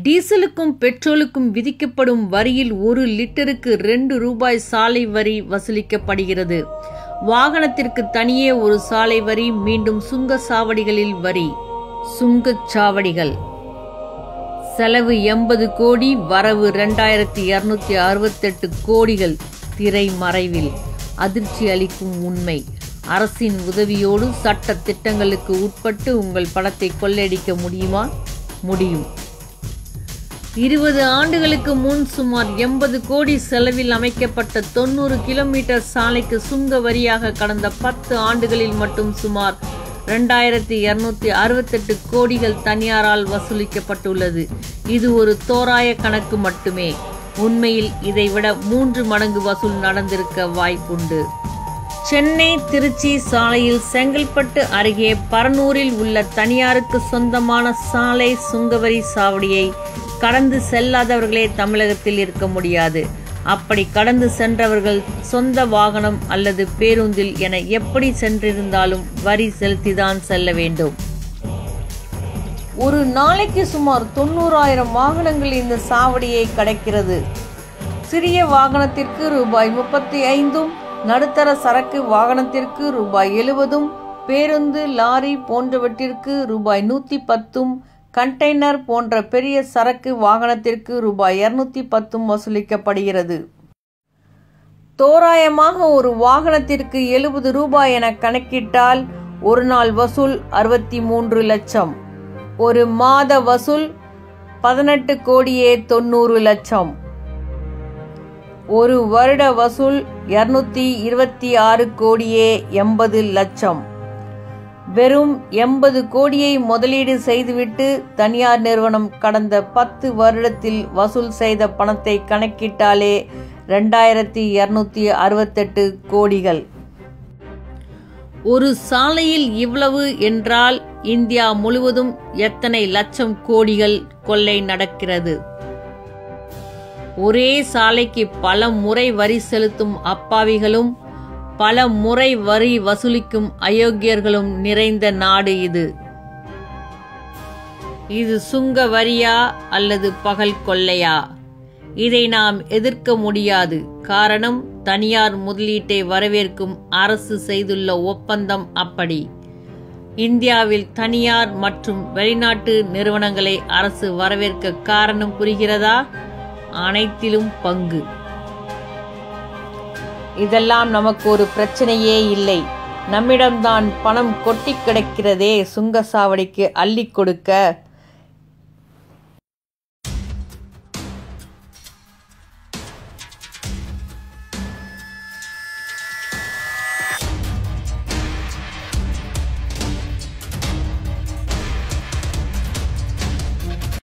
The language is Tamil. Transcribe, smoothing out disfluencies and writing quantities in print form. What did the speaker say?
டீசலுக்கும் பெட்ரோலுக்கும் விதிக்கப்படும் வரியில் 1 லிட்டருக்கு 2 ரூபாய் சாலை வரி வசூலிக்கப்படுகிறது. வாகனத்திற்கு தனியே ஒரு சாலை வரி. மீண்டும் சுங்கச்சாவடிகளில் வரி. சுங்கச்சாவடிகள் செலவு 80 கோடி, வரவு 2268 கோடிகள். திரைமறைவில் அதிர்ச்சி அளிக்கும் உண்மை. அரசின் உதவியோடு சட்ட திட்டங்களுக்கு உட்பட்டு உங்கள் பணத்தை கொள்ளையடிக்க முடியுமா? முடியும். 20 ஆண்டுகளுக்கு முன் சுமார் 80 கோடி செலவில் அமைக்கப்பட்ட 90 கிலோமீட்டர் சாலைக்கு சுங்க வரியாக கடந்த 10 ஆண்டுகளில் மட்டும் சுமார் 2268 கோடிகள் தனியாரால் வசூலிக்கப்பட்டுள்ளது. இது ஒரு தோராய கணக்கு மட்டுமே. உண்மையில் இதைவிட 3 மடங்கு வசூல் நடந்திருக்க வாய்ப்புண்டு. சென்னை திருச்சி சாலையில் செங்கல்பட்டு அருகே பரனூரில் உள்ள தனியாருக்கு சொந்தமான சாலை சுங்கவரி சாவடியை கடந்து செல்லாதவர்களே தமிழகத்தில் இருக்க முடியாது. அப்படி கடந்து சென்றவர்கள் சொந்த வாகனம் அல்லது பேருந்தில் என எப்படி சென்றிருந்தாலும் வரி செலுத்திதான் செல்ல வேண்டும். ஒரு நாளைக்கு சுமார் 90,000 வாகனங்கள் இந்த சாவடியை கடக்கிறது. சிறிய வாகனத்திற்கு ரூபாய் 35, நடுத்தர சரக்கு வாகனத்திற்கு ரூபாய் 70, பேருந்து லாரி போன்றவற்றிற்கு ரூபாய் 110, கண்டெய்னர் போன்ற பெரிய சரக்கு வாகனத்திற்கு ரூபாய் 210 வசூலிக்கப்படுகிறது. தோராயமாக ஒரு வாகனத்திற்கு 70 ரூபாய் என கணக்கிட்டால் ஒரு நாள் வசூல் 63 லட்சம். ஒரு மாத வசூல் 18 கோடியே 90 லட்சம். ஒரு வருட வசூல் 226 கோடியே 80 லட்சம். வெறும் 80 கோடியை முதலீடு செய்துவிட்டு தனியார் நிறுவனம் கடந்த 10 வருடத்தில் வசூல் செய்த பணத்தை கணக்கிட்டாலே 2268 கோடிகள். ஒரு சாலையில் இவ்வளவு என்றால் இந்தியா முழுவதும் எத்தனை லட்சம் கோடிகள் கொள்ளை நடக்கிறது? ஒரே சாலைக்கு பல முறை வரி செலுத்தும் அப்பாவிகளும் பல முறை வரி வசூலிக்கும் அயோக்கியர்களும் நிறைந்த நாடு இது. இது சுங்க வரியா அல்லது பகல் கொள்ளையா? இதை நாம் எதிர்க்க முடியாது. காரணம், தனியார் முதலீட்டை வரவேற்கும் அரசு செய்துள்ள ஒப்பந்தம் அப்படி. இந்தியாவில் தனியார் மற்றும் வெளிநாட்டு நிறுவனங்களை அரசு வரவேற்க காரணம் புரிகிறதா? அனைத்திலும் பங்கு. இதெல்லாம் நமக்கு ஒரு பிரச்சனையே இல்லை. நம்மிடம்தான் பணம் கொட்டி கிடக்கிறதே சுங்கச்சாவடிக்கு அள்ளி கொடுக்க.